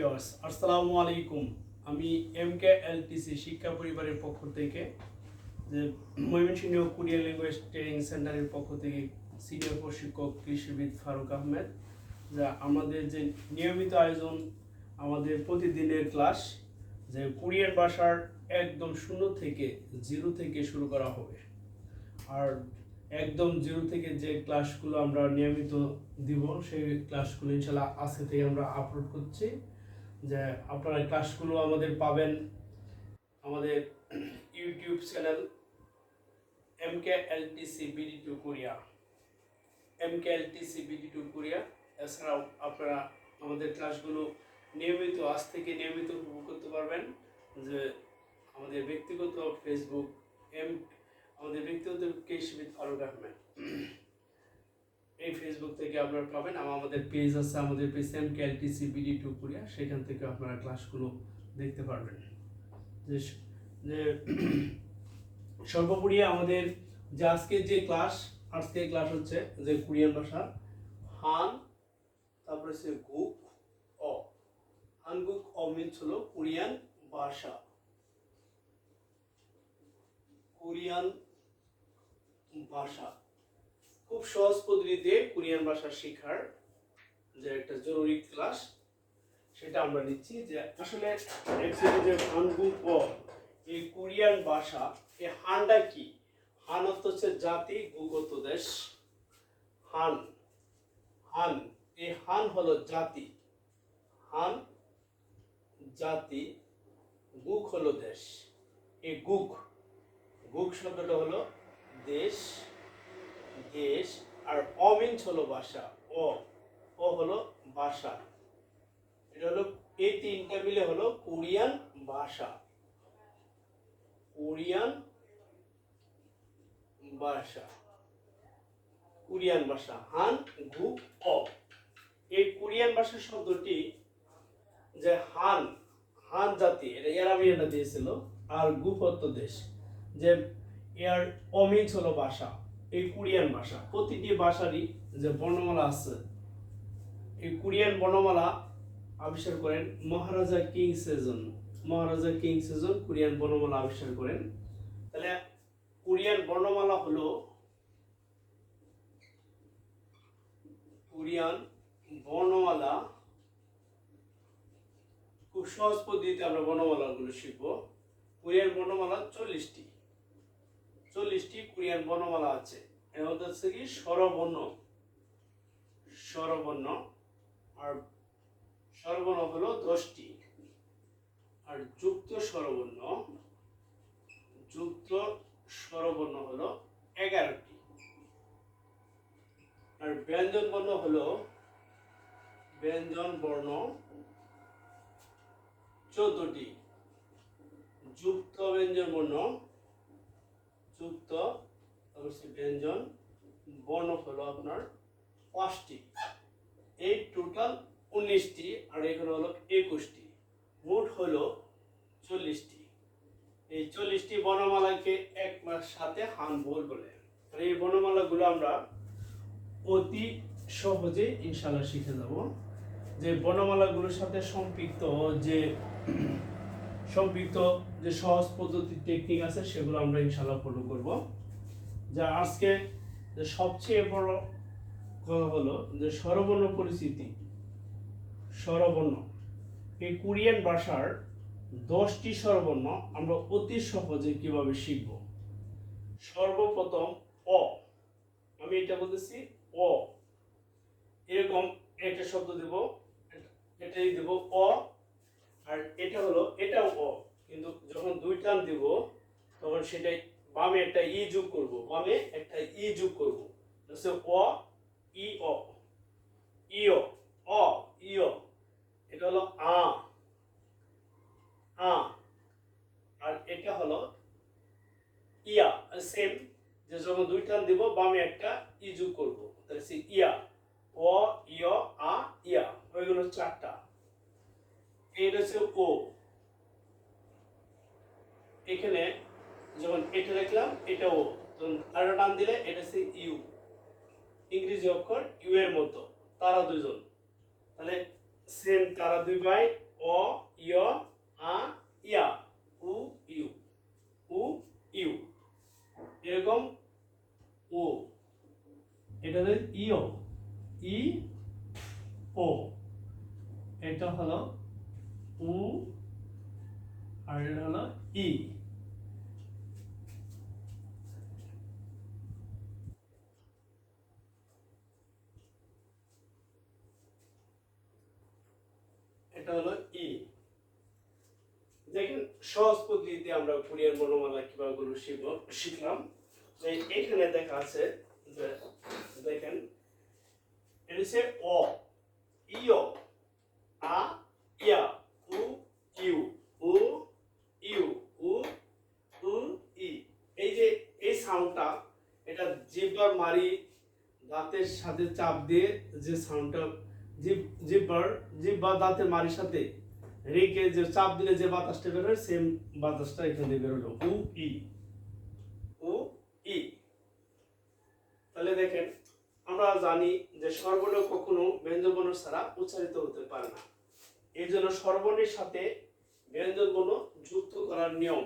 Viewers আসসালামু আলাইকুম। আমি এমকে এলটিসি শিক্ষা পরিবারের পক্ষ থেকে যে ময়মনসিংহ কোরিয়ান ল্যাঙ্গুয়েজ ট্রেনিং সেন্টারের পক্ষ থেকে সিনিয়র প্রশিক্ষক কৃষিবিদ ফারুক আহমেদ, যা আমাদের যে নিয়মিত আয়োজন, আমাদের প্রতিদিনের ক্লাস যে কোরিয়ান ভাষার একদম শূন্য থেকে জিরো থেকে শুরু করা হবে। আর একদম জিরো থেকে যে ক্লাসগুলো আমরা নিয়মিত দিব সেই ক্লাসগুলো ইনশাল্লাহ আজকে থেকে আমরা আপলোড করছি। যে আপনারা ক্লাসগুলো আমাদের পাবেন আমাদের YouTube channel MKLTC BD2 Korea, MKLTC BD2 Korea. এছাড়াও আপনারা আমাদের ক্লাসগুলো নিয়মিত আজ থেকে নিয়মিত উপভোগ করতে পারবেন। যে আমাদের ব্যক্তিগত ফেসবুক আমাদের ব্যক্তিগত কৃষিবিদ ফারুক আহমেদ, এই ফেসবুক থেকে আপনারা পাবেন। আমাদের পেজ আছে, আমাদের পেজ MKLTC BD2 কোরিয়া, সেখান থেকে আপনারা ক্লাসগুলো দেখতে পারবেন। যে সর্বোপরি আমাদের যে আজকের যে ক্লাস হচ্ছে যে কোরিয়ান ভাষা হান, তারপরে হচ্ছে গুক অ। হানগুক অ মিনস হলো কোরিয়ান ভাষা, কোরিয়ান ভাষা। খুব সহজ পদ্ধতিতে কোরিয়ান ভাষা শেখার যে একটা জরুরি ক্লাস, সেটা আমরা নিচ্ছি। যে আসলে অ্যাকচুয়ালি যে হানগুক অ, এই কোরিয়ান ভাষা, এই হানটা কি? হান অর্থ হচ্ছে জাতি, গুক অর্থ দেশ। হান হান এই হান হলো জাতি, হান জাতি, গুক হলো দেশ। এই গুক গুক শব্দটা হলো দেশ, দেশ। আর অমিন্স হলো ভাষা, ও ও হলো ভাষা। এটা হলো এই তিনটা মিলে হলো কোরিয়ান ভাষা, কোরিয়ান ভাষা, কোরিয়ান ভাষা। হান গুক অ, এই কোরিয়ান ভাষা শব্দটি যে হান, হান জাতি, এটা এরাবিয়ানরা দিয়েছিল। আর গুক অর্থ দেশ, যে এর অমিন্স হলো ভাষা। এই কোরিয়ান ভাষা প্রতিটি ভাষারই যে বর্ণমালা আছে, এই কোরিয়ান বর্ণমালা আবিষ্কার করেন মহারাজা কিং সেজন। মহারাজা কিং সেজন কোরিয়ান বর্ণমালা আবিষ্কার করেন। তাহলে কোরিয়ান বর্ণমালা হলো, কোরিয়ান বর্ণমালা খুব সহজ পদ্ধতিতে আমরা বর্ণমালাগুলো শিখব। কোরিয়ান বর্ণমালা 40টি কোরিয়ান বর্ণমালা আছে। এর মধ্যে হচ্ছে কি স্বরবর্ণ, স্বরবর্ণ। আর স্বরবর্ণ হলো 10টি। আর যুক্ত স্বরবর্ণ, যুক্ত স্বরবর্ণ হলো 11টি। আর ব্যঞ্জন বর্ণ হলো, ব্যঞ্জন বর্ণ 14টি। যুক্ত ব্যঞ্জন বর্ণ, যুক্ত ব্যঞ্জন বর্ণ হলো আপনার 5টি। এই টোটাল 19টি, আর এখানে হলো 21টি, মোট হলো 40টি। এই 40টি বর্ণমালাকে এক সাথে হানবোল বলে। আর এই বর্ণমালাগুলো আমরা অতি সহজে ইনশাআল্লাহ শিখে যাব। যে বর্ণমালাগুলোর সাথে সম্পৃক্ত যে সহজ পদ্ধতি টেকনিক আছে, সেগুলো আমরা ইনশাআল্লাহ ফলো করব। যা আজকে যে সবচেয়ে বড় কথা হলো যে স্বরবর্ণ পরিচিতি। স্বরবর্ণ, এই কোরিয়ান ভাষার 10টি স্বরবর্ণ আমরা অতি সহজে কিভাবে শিখব। সর্বপ্রথম অ, আমি এটা বলতেছি অ, এরকম একটা শব্দ দেব, এটাই দেব অ। আর এটা হলো, এটাও অ, কিন্তু যখন দুই টান দিব তখন সেটাই বামে একটা ই যোগ করব, বামে একটা ই যোগ করব। অ ই অ, ইও, অ ইও। এটা হলো আ, আ। আর এটা হলো ইয়া, সেম, যে যখন দুই টান দিব বামে একটা ই যোগ করব, তাহলে সে ইয়া, অ ইয় আ ইয়া, ওইগুলো 4টা। এটা হচ্ছে ও। এখানে যখন এটা লিখলাম এটা ও, তখন আরেকটা টান দিলে এটা হচ্ছে ইউ, ইংরেজি অক্ষর ইউ এর মতো। তারা দুজন, তাহলে সেম তারা দুই ভাই, অ অ ইয় আ ইয়া উ ইউ উ ইউ এরকম ও এটা হলো ইও ই ও এটা হলো উ আর এটা হলো ই এটা হলো ই দেখেন সহজ পদ্ধতিতে আমরা কোরিয়ান বর্ণমালা কিভাবে গুলো শিখলাম যে এখানে দেখা আছে যে দেখেন এটা হচ্ছে অ ইও আ ইয়া উ ইউ উ ইউ উ উ ই এই যে এই সাউন্ডটা এটা জিহ্বার মারি দাঁতের সাথে চাপ দিয়ে যে সাউন্ডটা জিহ্বা দাঁতের মারির সাথে রেখে যে চাপ দিলে যে বাতাসটা বের হয় সেম বাতাসটা এখানে বের হলো উ ই উ ই তাহলে দেখেন আমরা জানি যে স্বরবর্ণ কখনো ব্যঞ্জনবর্ণ ছাড়া উচ্চারিত হতে পারে না এই জন্য স্বরবর্ণের সাথে ব্যঞ্জনবর্ণ যুক্ত করার নিয়ম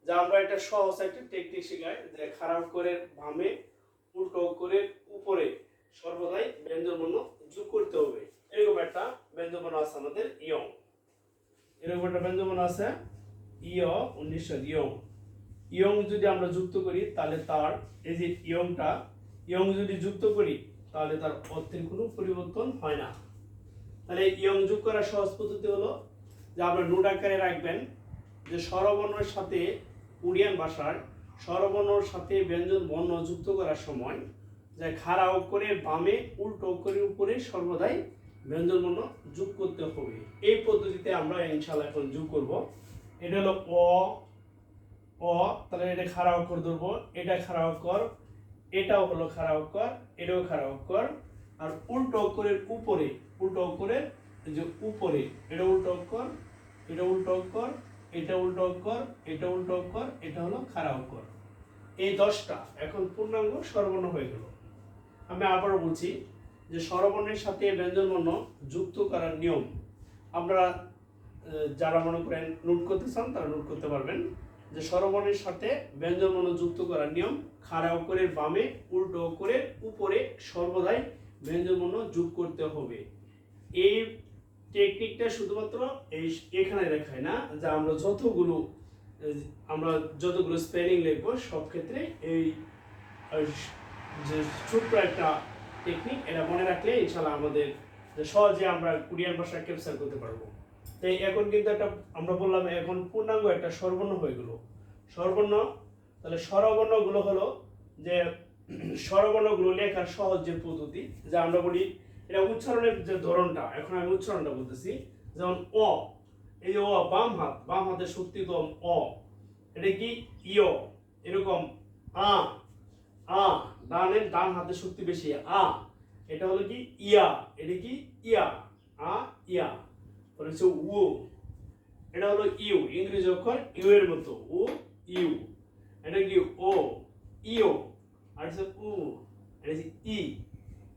যা আমরা একটা সহজ একটা টেকনিক শেখাই যে খারাপ করে বামে উল্টো করে উপরে সর্বদাই ব্যঞ্জনবর্ণ যোগ করতে হবে এরকম একটা ব্যঞ্জনবর্ণ আছে আমাদের ইয়ং এরকম একটা ব্যঞ্জনবর্ণ আছে ইয় 19 ইয়ং ইয়ং যদি আমরা যুক্ত করি তাহলে তার এই যে ইয়ং যদি যুক্ত করি তাহলে তার অর্থের কোনো পরিবর্তন হয় না তাহলে ইয়ং যোগ করার সহজ পদ্ধতি হলো যে আমরা নোট আকারে রাখবেন যে স্বরবর্ণের সাথে কোরিয়ান ভাষার স্বরবর্ণের সাথে ব্যঞ্জন বর্ণ যুক্ত করার সময় যে খাড়া অক্ষরের বামে উল্টো অক্ষরের উপরে সর্বদাই ব্যঞ্জন বর্ণ যোগ করতে হবে এই পদ্ধতিতে আমরা ইনশাআল্লাহ এখন যোগ করব এটা হলো অ তাহলে এটা খাড়া অক্ষর ধরবো এটা খাড়া অক্ষর এটাও হলো খাড়া অক্ষর এটাও খাড়া অক্ষর আর উল্টো অক্ষরের উপরে উল্টো অক্ষরের যে উপরে এটা উল্টো অক্ষর এটা উল্টো অক্ষর এটা উল্টো অক্ষর এটা উল্টো অক্ষর এটা হলো খাড়া অক্ষর এই 10টা এখন পূর্ণাঙ্গ স্বরবর্ণ হয়ে গেল আমি আবারও বলছি যে স্বরবর্ণের সাথে ব্যঞ্জনবর্ণ যুক্ত করার নিয়ম আপনারা যারা মনে করেন নোট করতে চান তারা নোট করতে পারবেন যে স্বরবর্ণের সাথে ব্যঞ্জনবর্ণ যুক্ত করার নিয়ম খাড়া অক্ষরের বামে উল্টো অক্ষরের উপরে সর্বদাই ব্যঞ্জনবর্ণ যোগ করতে হবে এই টেকনিকটা শুধুমাত্র এখানে দেখায় না যে আমরা যতগুলো স্পেলিং লিখবো সব ক্ষেত্রে এই যে ছোট্ট একটা টেকনিক এটা মনে রাখলে ইনশাআল্লাহ আমাদের সহজে আমরা কোরিয়ান ভাষা ক্যাপচার করতে পারবো তাই এখন কিন্তু একটা আমরা বললাম এখন পূর্ণাঙ্গ একটা স্বরবর্ণ হয়ে গেল স্বরবর্ণ তাহলে স্বরবর্ণগুলো হলো যে স্বরবর্ণগুলো লেখার সহজ যে পদ্ধতি যা আমরা বলি এটা উচ্চারণের যে ধরনটা এখন আমি উচ্চারণটা বলতেছি যেমন অ এই যে অ বাম হাতের শক্তি কম অ এটা কি ইয় এরকম আ ডান হাতের শক্তি বেশি আ এটা হলো কি ইয়া এটা কি ইয়া আ ইয়া পরে হচ্ছে উ এটা হলো ইউ ইংরেজি অক্ষর ইউ এর মতো উ ইউ এটা কি ও ইও আর হচ্ছে উ এটা হচ্ছে ই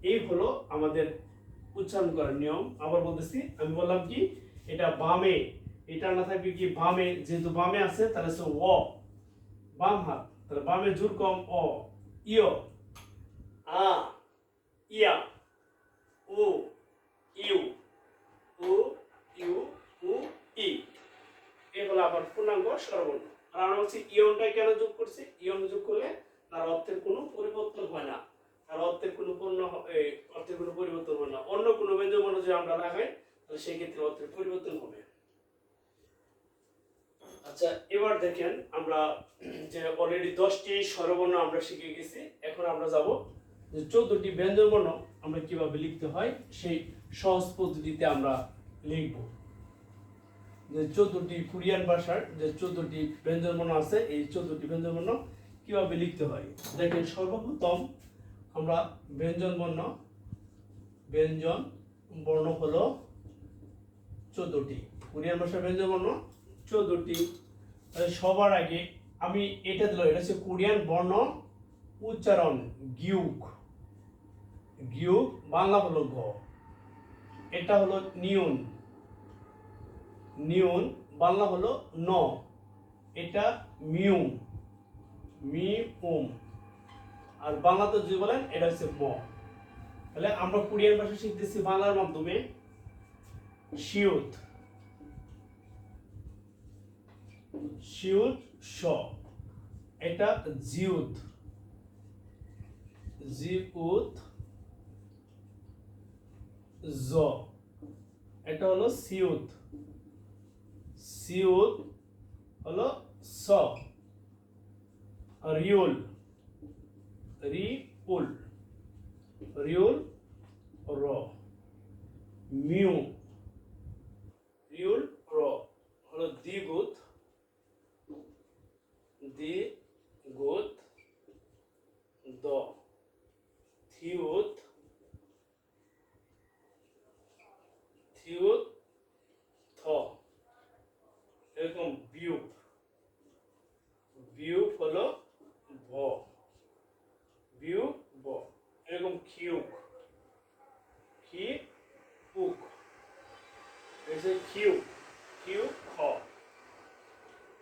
এই হলো আমাদের উচ্চারণ করার নিয়ম আবার বলতেছি আমি বললাম কি এটা বামে এটা না থাকবে কি বামে যেহেতু বামে আছে তাহলে হচ্ছে ও বাম হাত তাহলে বামে জোর কম অ ইও আ ইয়া ও ইউ ও ইউ ও ই এই হলো আবার পূর্ণাঙ্গ স্বরবর্ণ আর আমরা হচ্ছে ইয়নটা কেন যোগ করছি ইয়ন যোগ করলে তার অর্থের কোনো পরিবর্তন হয় না তার অর্থের কোনো পরিবর্তন হয় না অন্য কোনো ব্যঞ্জনবর্ণ যদি আমরা লাগাই তাহলে সেই ক্ষেত্রে অর্থের পরিবর্তন হবে আচ্ছা এবার দেখেন আমরা যে অলরেডি 10টি স্বরবর্ণ আমরা শিখে গেছি এখন আমরা যাব যে 14টি ব্যঞ্জনবর্ণ আমরা কিভাবে লিখতে হয় সেই সহজ পদ্ধতিতে আমরা লিখব যে 14টি কোরিয়ান ভাষার যে 14টি ব্যঞ্জনবর্ণ আছে এই 14টি ব্যঞ্জনবর্ণ কিভাবে লিখতে হয় দেখেন সর্বপ্রথম আমরা ব্যঞ্জন বর্ণ হলো 14টি কোরিয়ান ভাষার ব্যঞ্জন বর্ণ 14টি সবার আগে আমি এটা দিলাম এটা হচ্ছে কোরিয়ান বর্ণ উচ্চারণ গিউক বাংলা হলো গ এটা হলো নিয়ন নিউন, বাংলা হলো ন, এটা মিউ, মিউম, আর বাংলাতে যদি বলেন এটা হচ্ছে ম। তাহলে আমরা কোরিয়ান ভাষা শিখতেছি বাংলার মাধ্যমে। শিউত, শিউত শ, এটা জিউত, জিউত জ, এটা হলো সিউত, সিউত হলো স, রিউল, রিউল, রিউল র, মিউ, রিউল র হলো দ্বিগুত, দ্বিগুত দ, থিউত, থিউত থ, এরকম বিউপ, বিউপ হলো ভ, বিউপ ব, এরকম খিউক, খি উক, এসে খিউ, খিউ খ,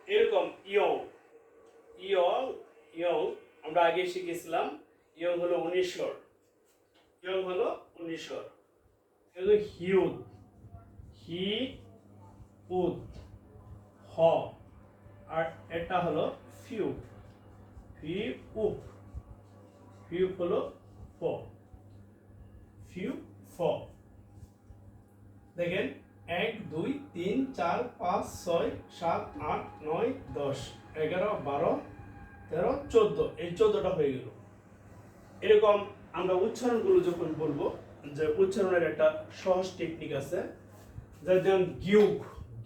এরকম ইয়ং, ইয়ং, ইয়ং আমরা আগে শিখেছিলাম। ইয়ং হলো 19 স্বর, ইয়ং হলো 19 স্বর। এগুলো হিউদ, হি উদ হ, আর এটা হলো ফিউ, ফি উপ, ফিউ হলো ফ, ফিউ ফ। দেখেন 1 2 3 4 5 6 7 8 9 10 11 12 13 14, এই 14টা হয়ে গেল। এরকম আমরা উচ্চারণগুলো যখন বলবো, যে উচ্চারণের একটা সহজ টেকনিক আছে, যেমন গিউক,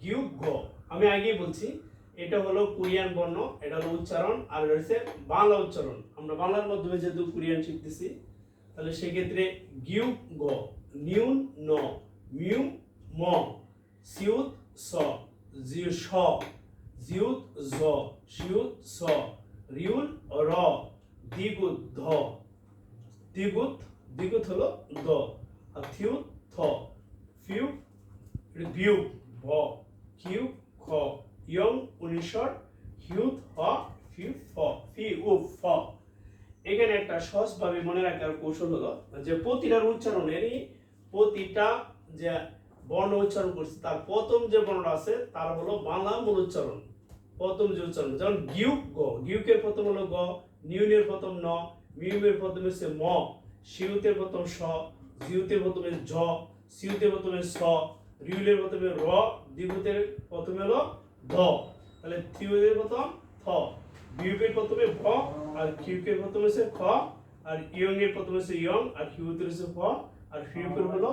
গিউক গ, আমি আগেই বলছি এটা হলো কোরিয়ান বর্ণ, এটা হলো উচ্চারণ, আর রয়েছে বাংলা উচ্চারণ। আমরা বাংলার মাধ্যমে যেহেতু কোরিয়ান শিখতেছি, তাহলে সেক্ষেত্রে গিউক গ, নিউন ন, মিউ ম, সিউত স, জিউ স, জিউত জ, সিউত স, রিউল র, দ্বিগুত ধ, দ্বিগুত, দ্বিগুত হলো দ, আর থিউত থ, ফিউ বিউ ভ, কিউ খ, ইয়ং 19 স্বর, হিউত হ, ফিউ ফ, ফি উ ফ। এখানে একটা সহজভাবে মনে রাখার কৌশল হলো যে প্রতিটার উচ্চারণেরই, প্রতিটা যে বর্ণ উচ্চারণ করছে তার প্রথম যে বর্ণটা আছে তার হলো বাংলা মূল উচ্চারণ। প্রথম যে উচ্চারণ, যেমন গিউক গ, গিউকের প্রথম হলো গ, নিউনের প্রথম ন, মিউমের প্রথমে হচ্ছে ম, সিউতের প্রথম স, জিউতের প্রথমে জ, সিউতের প্রথমে স, রিউলের প্রথমে র, দ্বিগুতের প্রথমে হলো ধ। তাহলে থিউতের প্রথম থ, বিউপের প্রথমে ভ, আর কিউকের প্রথমে হচ্ছে খ, আর ইয়ং এর প্রথমে হচ্ছে ইয়ং, আর হিউতের হচ্ছে ফ, আর ফিউপের হলো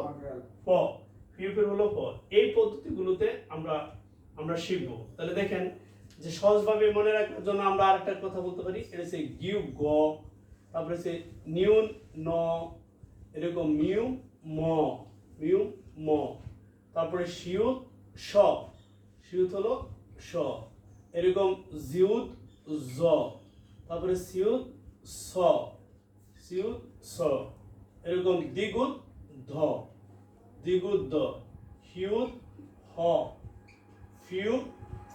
প, ফিউপের হলো প। এই পদ্ধতিগুলোতে আমরা আমরা শিখবো। তাহলে দেখেন যে সহজভাবে মনে রাখার জন্য আমরা আরেকটা কথা বলতে পারি, এটা হচ্ছে গিউ গ, তারপরে হচ্ছে নিউন ন, এরকম মিউ ম, মিউ ম, তারপরে সিউত স, সিউত হলো স, এরকম জিউত জ, তারপরে সিউত স, সিউত স, এরকম দ্বিগুত ধ, দ্বিগুত দ, হিউত হ, ফিউ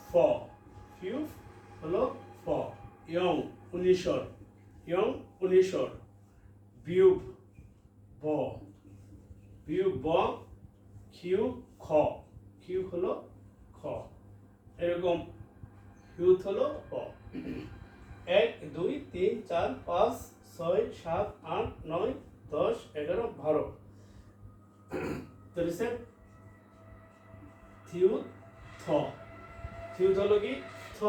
ফ, ফিউ হলো ফ, ইয়ং 19 স্বর, ইয়ং 19 স্বর, বিউব ব, বিউব ব, খিউ খ, খিউ হলো খ, এরকম হিউত হলো প। 1 2 3 4 5 6 7 8 9 10 11 12, তাহলে থিউত থ, থিউত হলো কি থ।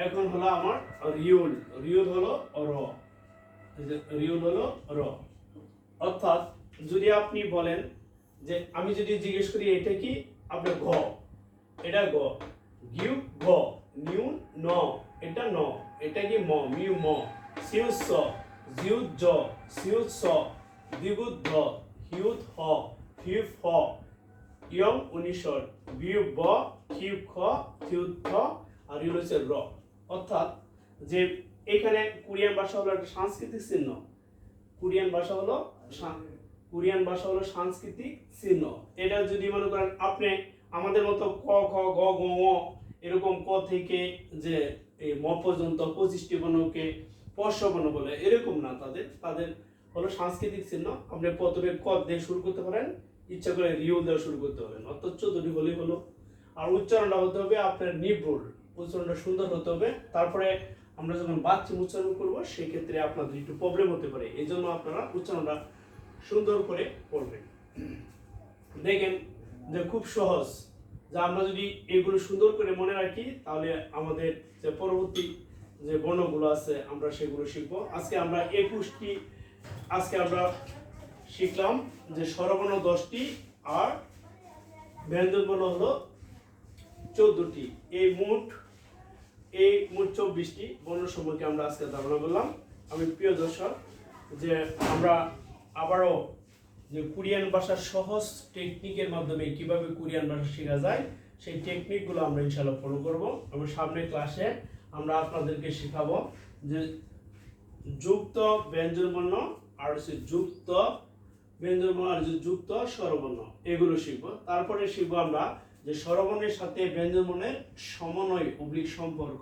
এখন হলো আমার রিউল, রিউল হলো র, রিউল হলো র। অর্থাৎ যদি আপনি বলেন যে আমি যদি জিজ্ঞেস করি এটা কি, আপনার ঘ, এটা গ, গিউ ঘ, নিউ ন, এটা ন, এটা কি ম, মিউ ম, সিউ স, জিউ জ, সিউ স, দ্বিগুত ধ, হিউত হ, ফিউ ফ, ইয়ং 19 স্বর, বিউ ব, কিউ খ, থিউত থ, আর ইউল হচ্ছে র। অর্থাৎ যে এখানে কোরিয়ান ভাষা হলো একটা সাংস্কৃতিক চিহ্ন, কোরিয়ান ভাষা হলো, কোরিয়ান ভাষা হলো সাংস্কৃতিক চিহ্ন। এটা যদি মনে করেন আপনি আমাদের মতো ক খ গ ঘ ঙ এরকম ক থেকে যে এই ম পর্যন্ত 25টি বর্ণকে স্পর্শ বর্ণ বলে, এরকম না। তাদের হলো সাংস্কৃতিক চিহ্ন। আপনি প্রথমে ক দিয়ে শুরু করতে পারেন, ইচ্ছা করে রিও দিয়ে শুরু করতে পারেন, অর্থাৎ 14টি হলেই হলো। আর উচ্চারণটা হতে হবে আপনার নির্ভুল, উচ্চারণটা সুন্দর হতে হবে। তারপরে আমরা যখন বাচ্চা উচ্চারণ করবো সেই ক্ষেত্রে আপনাদের একটু প্রবলেম হতে পারে, এই জন্য আপনারা উচ্চারণটা সুন্দর করে পড়বেন। দেখেন যে খুব সহজ, যে আমরা যদি এগুলো সুন্দর করে মনে রাখি তাহলে আমাদের যে পরবর্তী যে বর্ণগুলো আছে আমরা সেগুলো শিখবো। আজকে আমরা 21টি শিখলাম, যে স্বরবর্ণ 10টি আর ব্যঞ্জন বর্ণ হলো 14টি। এই মোট 24টি বর্ণ সম্পর্কে আমরা আজকে ধারণা করলাম। আমি প্রিয় দর্শক, যে আমরা আবারও যে কোরিয়ান ভাষার সহজ টেকনিকের মাধ্যমে কিভাবে কোরিয়ান ভাষা শেখা যায় সেই টেকনিকগুলো আমরা ইনশাআল্লাহ ফলো করব, এবং সামনের ক্লাসে আমরা আপনাদেরকে শেখাবো যে যুক্ত ব্যঞ্জন বর্ণ আর হচ্ছে যুক্ত ব্যঞ্জন বর্ণ আর যুক্ত স্বরবর্ণ, এগুলো শিখবো। তারপরে শিখবো আমরা যে স্বরবর্ণের সাথে ব্যঞ্জন বর্ণের সমন্বয় অবলিক সম্পর্ক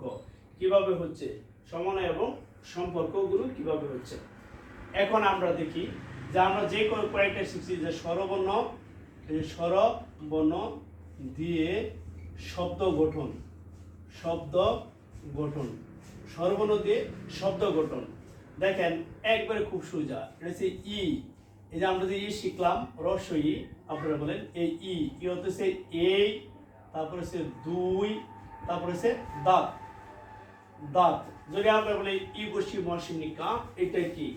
কিভাবে হচ্ছে, সমন্বয় এবং সম্পর্কগুলো কিভাবে হচ্ছে। এখন আমরা দেখি যে আমরা যে কয়েকটা শিখছি, যে স্বরবর্ণ দিয়ে শব্দ গঠন, স্বরবর্ণ দিয়ে শব্দ গঠন। দেখেন একবারে খুব সোজা, এটা হচ্ছে ই। এই যে আমরা যে ই শিখলাম রস্য ই, আপনারা বলেন এই ই হচ্ছে এই, তারপরে হচ্ছে দুই, তারপরে হচ্ছে দাঁত। যদি আমরা বলি ই বসি মহাশিনিকা, এটা কি?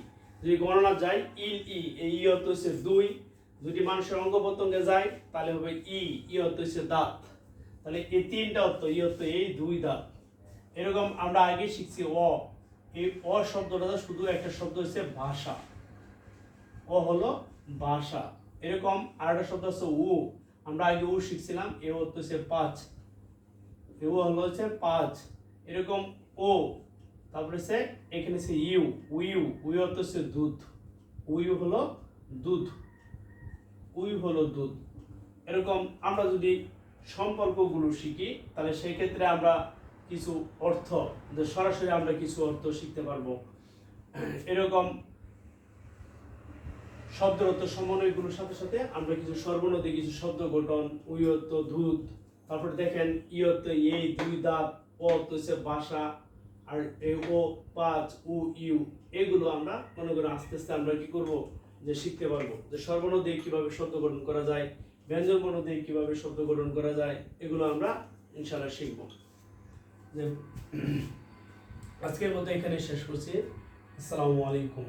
যদি গণনা যায় ইল ই, এই ই অর্থ হচ্ছে দুই। যদি মানুষের অঙ্গ প্রত্যঙ্গে যায় তাহলে হবে ই অর্থ হচ্ছে দাঁত। তাহলে এই তিনটা অর্থ, ই অর্থ এই, দুই, দাঁত। এরকম আমরা আগে শিখছি এই শব্দটা শুধু একটা শব্দ হচ্ছে ভাষা, হলো ভাষা। এরকম আরেকটা শব্দ হচ্ছে আমরা আগে শিখছিলাম, এ অর্থ হচ্ছে পাঁচ, হলো হচ্ছে পাঁচ। এরকম তারপরে হচ্ছে এখানে হচ্ছে উই অর্থ হচ্ছে দুধ, হলো দুধ, হলো দুধ। এরকম আমরা যদি সম্পর্কগুলো শিখি তাহলে সেই ক্ষেত্রে আমরা কিছু অর্থ, যে সরাসরি আমরা কিছু অর্থ শিখতে পারবো। এরকম শব্দের অর্থ সমন্বয়গুলোর সাথে সাথে আমরা কিছু স্বরবর্ণ দিয়ে কিছু শব্দ গঠন, উই অর্থ দুধ, তারপরে দেখেন ই অর্থ এই, দুই, দাঁত, অর্থ হচ্ছে ভাষা, আর এই পাঁচ, এগুলো আমরা মনে করি আস্তে আস্তে আমরা কি করব, যে শিখতে পারবো, যে স্বরবর্ণ দিয়ে কিভাবে শব্দ গঠন করা যায়, ব্যঞ্জন বর্ণ দিয়ে কিভাবে শব্দ গঠন করা যায়, এগুলো আমরা ইনশাআল্লাহ শিখবো। যে আজকের মতো এখানে শেষ করছি। আসসালামু আলাইকুম।